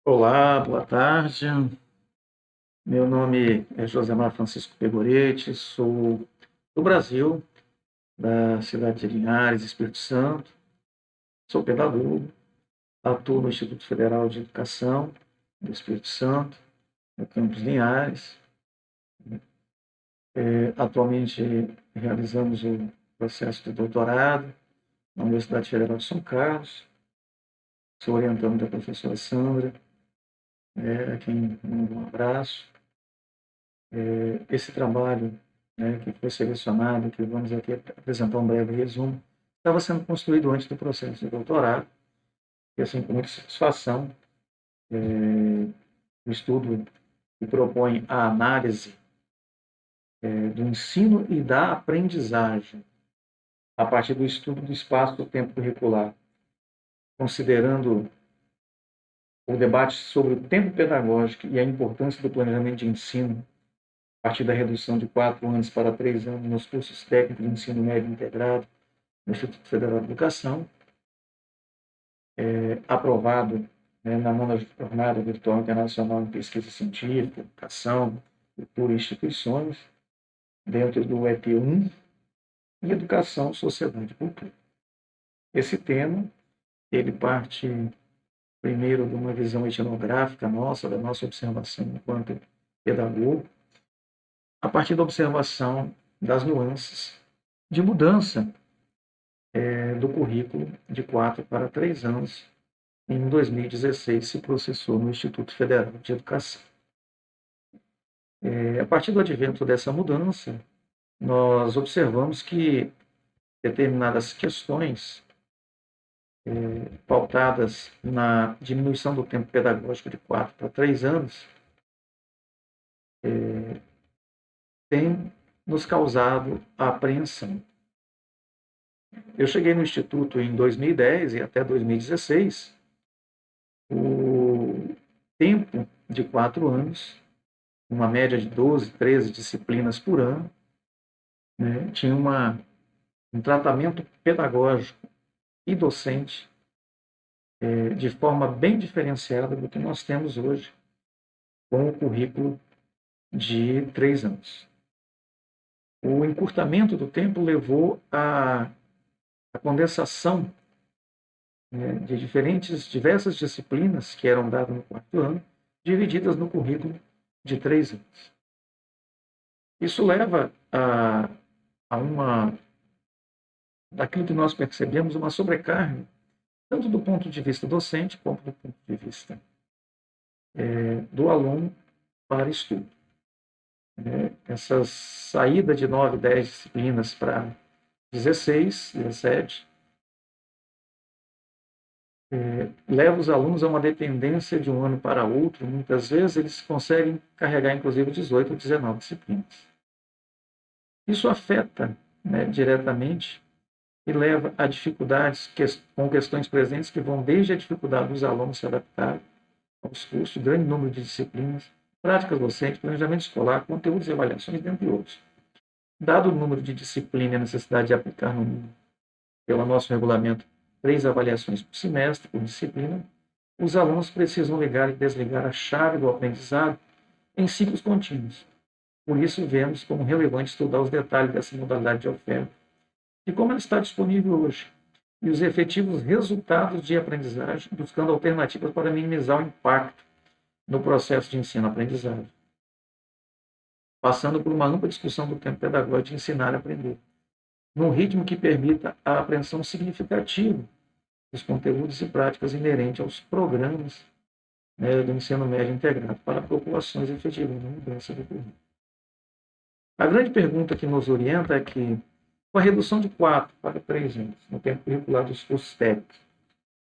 Olá, boa tarde. Meu nome é Josemar Francisco Pegoretti, sou do Brasil, da cidade de Linhares, Espírito Santo. Sou pedagogo, atuo no Instituto Federal de Educação do Espírito Santo, no campus Linhares. Atualmente realizamos o processo de doutorado na Universidade Federal de São Carlos. Sou orientando da professora Sandra, a quem mando um abraço. Esse trabalho, que foi selecionado, que vamos aqui apresentar um breve resumo, estava sendo construído antes do processo de doutorado, e assim, com muita satisfação, o estudo que propõe a análise do ensino e da aprendizagem a partir do estudo do espaço do tempo curricular, considerando o debate sobre o tempo pedagógico e a importância do planejamento de ensino a partir da redução de 4 anos para 3 anos nos cursos técnicos de ensino médio integrado no Instituto Federal de Educação, aprovado, na nona Jornada Virtual Internacional em Pesquisa Científica, Educação, Cultura e Instituições, dentro do EP1, e Educação, Sociedade e Cultura. Esse tema, ele parte primeiro de uma visão etnográfica nossa, da nossa observação enquanto pedagogo, a partir da observação das nuances de mudança do currículo de 4 para 3 anos. Em 2016 se processou no Instituto Federal de Educação. A partir do advento dessa mudança, nós observamos que determinadas questões pautadas na diminuição do tempo pedagógico de 4 para 3 anos têm nos causado a apreensão. Eu cheguei no Instituto em 2010 e até 2016, o tempo de 4 anos, uma média de 12, 13 disciplinas por ano, tinha um tratamento pedagógico e docente de forma bem diferenciada do que nós temos hoje com o currículo de 3 anos. O encurtamento do tempo levou à condensação de diversas disciplinas que eram dadas no 4º ano, divididas no currículo de 3 anos. Isso leva a daquilo que nós percebemos, uma sobrecarga, tanto do ponto de vista docente, quanto do ponto de vista do aluno para estudo. Essa saída de 9, 10 disciplinas para 16, 17, leva os alunos a uma dependência de um ano para outro. Muitas vezes eles conseguem carregar, inclusive, 18 ou 19 disciplinas. Isso afeta diretamente e leva a dificuldades com questões presentes que vão desde a dificuldade dos alunos se adaptarem aos cursos, grande número de disciplinas, práticas docentes, planejamento escolar, conteúdos e avaliações, dentre outros. Dado o número de disciplina e a necessidade de aplicar no mínimo, pelo nosso regulamento, 3 avaliações por semestre, por disciplina, os alunos precisam ligar e desligar a chave do aprendizado em ciclos contínuos. Por isso, vemos como relevante estudar os detalhes dessa modalidade de oferta e como ela está disponível hoje, e os efetivos resultados de aprendizagem, buscando alternativas para minimizar o impacto no processo de ensino-aprendizagem, passando por uma ampla discussão do tempo pedagógico de ensinar e aprender, num ritmo que permita a apreensão significativa dos conteúdos e práticas inerentes aos programas do ensino médio integrado para populações efetivando a mudança do currículo. A grande pergunta que nos orienta é que, com a redução de 4 para 3 anos no tempo curricular dos cursos técnicos,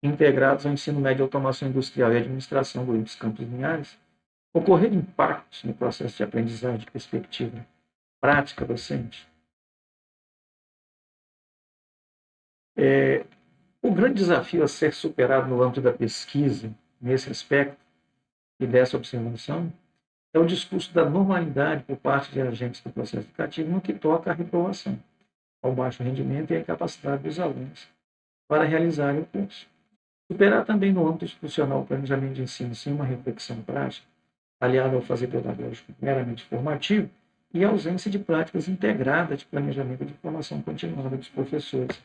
integrados ao ensino médio de automação industrial e administração do IFES Campos Linhares, ocorrer impactos no processo de aprendizagem de perspectiva prática docente. O grande desafio a ser superado no âmbito da pesquisa, nesse aspecto e dessa observação, é o discurso da normalidade por parte de agentes do processo educativo no que toca à reprovação, ao baixo rendimento e à incapacidade dos alunos para realizarem o curso. Superar também no âmbito institucional o planejamento de ensino sem uma reflexão prática, aliada ao fazer pedagógico meramente formativo, e a ausência de práticas integradas de planejamento de formação continuada dos professores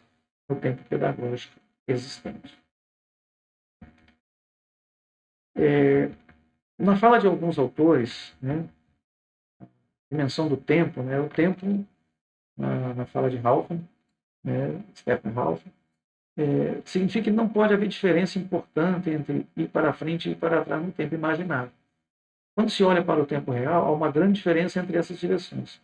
no tempo pedagógico existente. Na fala de alguns autores, né, a dimensão do tempo, né, o tempo, na fala de Halfman, né, Stephen Halfman, significa que não pode haver diferença importante entre ir para frente e ir para trás no tempo imaginário. Quando se olha para o tempo real, há uma grande diferença entre essas direções,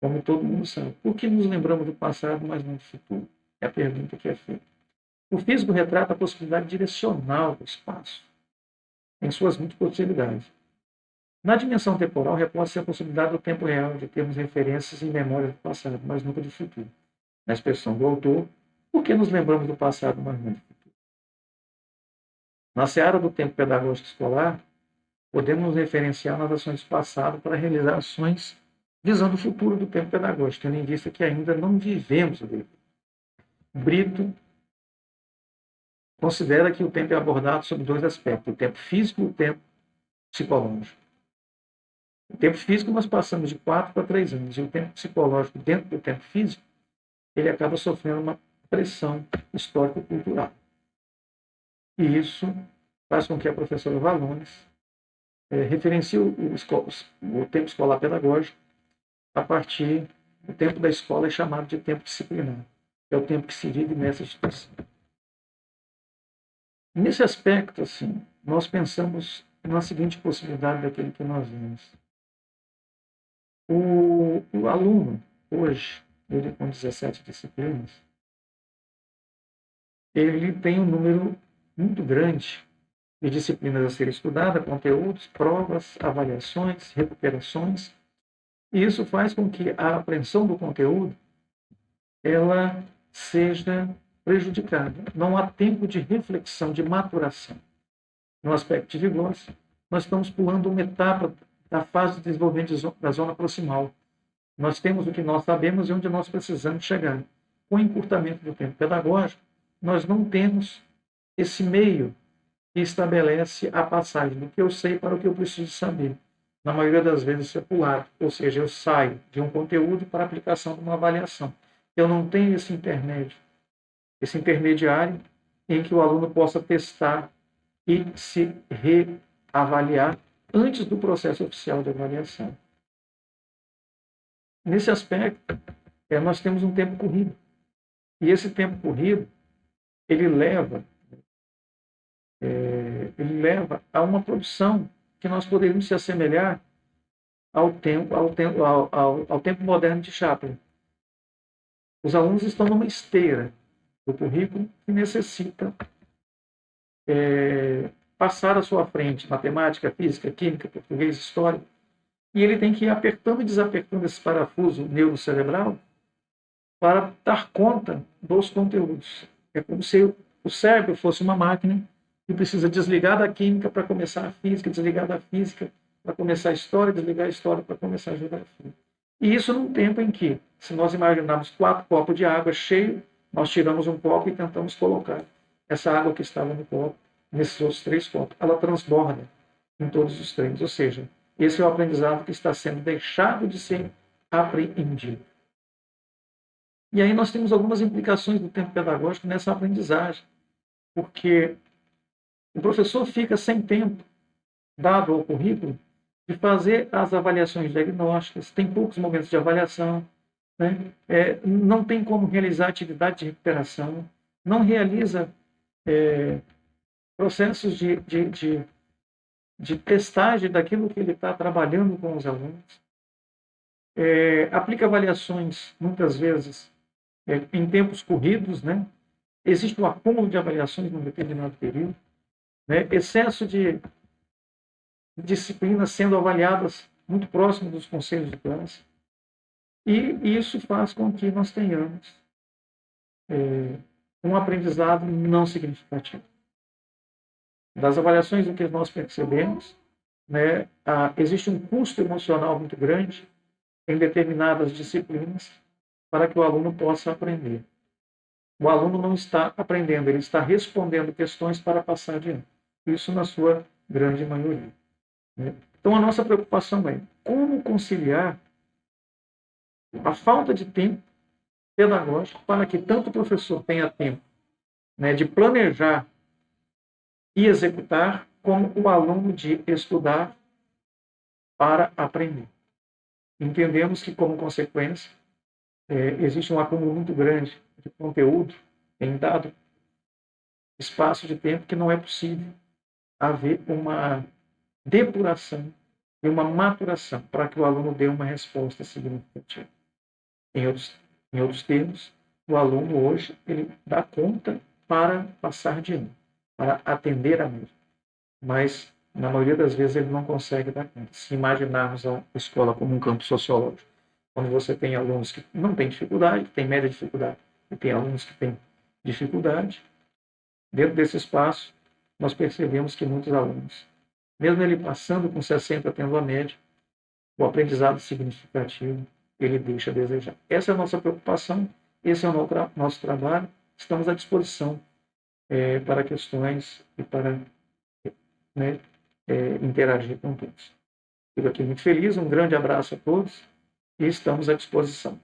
como todo mundo sabe. Por que nos lembramos do passado, mas não do futuro? É a pergunta que é feita. O físico retrata a possibilidade direcional do espaço, em suas múltiplas possibilidades. Na dimensão temporal, reposta-se a possibilidade do tempo real, de termos referências e memórias do passado, mas nunca do futuro. Na expressão do autor, por que nos lembramos do passado, mas não do futuro? Na seara do tempo pedagógico escolar, podemos nos referenciar nas ações do passado para realizar ações visando o futuro do tempo pedagógico, tendo em vista que ainda não vivemos o dele. Brito considera que o tempo é abordado sob dois aspectos, o tempo físico e o tempo psicológico. O tempo físico nós passamos de 4 para 3 anos, e o tempo psicológico dentro do tempo físico, ele acaba sofrendo uma pressão histórico-cultural. E isso faz com que a professora Valones referencie o tempo escolar pedagógico a partir do tempo da escola, é chamado de tempo disciplinar, que é o tempo que se vive nessa instituição. Nesse aspecto, assim, nós pensamos na seguinte possibilidade daquilo que nós vimos. O aluno, hoje, ele com 17 disciplinas, ele tem um número muito grande de disciplinas a serem estudadas, conteúdos, provas, avaliações, recuperações. E isso faz com que a apreensão do conteúdo ela seja prejudicada. Não há tempo de reflexão, de maturação. No aspecto de vigor, nós estamos pulando uma etapa da fase de desenvolvimento da zona proximal. Nós temos o que nós sabemos e onde nós precisamos chegar. Com o encurtamento do tempo pedagógico, nós não temos esse meio que estabelece a passagem do que eu sei para o que eu preciso saber. Na maioria das vezes isso é pulado, ou seja, eu saio de um conteúdo para a aplicação de uma avaliação. Eu não tenho esse intermédio, esse intermediário em que o aluno possa testar e se reavaliar antes do processo oficial de avaliação. Nesse aspecto, nós temos um tempo corrido. E esse tempo corrido, ele leva a uma produção que nós poderíamos se assemelhar ao tempo moderno de Chaplin. Os alunos estão numa esteira do currículo que necessita passar à sua frente matemática, física, química, português, história, e ele tem que ir apertando e desapertando esse parafuso neurocerebral para dar conta dos conteúdos. É como se o cérebro fosse uma máquina que precisa desligar da química para começar a física, desligar da física para começar a história, desligar a história para começar a geografia. E isso num tempo em que, se nós imaginarmos 4 copos de água cheios, nós tiramos um copo e tentamos colocar essa água que estava no copo nesses outros 3 copos. Ela transborda em todos os 3. Ou seja, esse é o aprendizado que está sendo deixado de ser apreendido. E aí nós temos algumas implicações do tempo pedagógico nessa aprendizagem, porque o professor fica sem tempo, dado ao currículo, de fazer as avaliações diagnósticas, tem poucos momentos de avaliação, né? Não tem como realizar atividade de recuperação, não realiza processos de testagem daquilo que ele está trabalhando com os alunos, aplica avaliações, muitas vezes, em tempos corridos, né? Existe um acúmulo de avaliações num determinado período, né? Excesso de disciplinas sendo avaliadas muito próximo dos conselhos de classe. E isso faz com que nós tenhamos um aprendizado não significativo. Das avaliações do que nós percebemos, né, existe um custo emocional muito grande em determinadas disciplinas para que o aluno possa aprender. o aluno não está aprendendo, ele está respondendo questões para passar de ano. Isso na sua grande maioria, né? Então, a nossa preocupação é como conciliar a falta de tempo pedagógico para que tanto o professor tenha tempo, né, de planejar e executar, como o aluno de estudar para aprender. Entendemos que, como consequência, existe um acúmulo muito grande de conteúdo em dado espaço de tempo que não é possível haver uma depuração e uma maturação para que o aluno dê uma resposta significativa. Em outros, em outros termos, o aluno hoje ele dá conta para passar de ano, para atender a mim, mas na maioria das vezes ele não consegue dar conta. Se imaginarmos a escola como um campo sociológico, quando você tem alunos que não têm dificuldade, que têm média dificuldade, e tem alunos que têm dificuldade, dentro desse espaço, nós percebemos que muitos alunos, mesmo ele passando com 60 tendo a média, o aprendizado significativo, ele deixa a desejar. Essa é a nossa preocupação, esse é o nosso trabalho, estamos à disposição para questões e para, né, interagir com todos. Fico aqui muito feliz, um grande abraço a todos e estamos à disposição.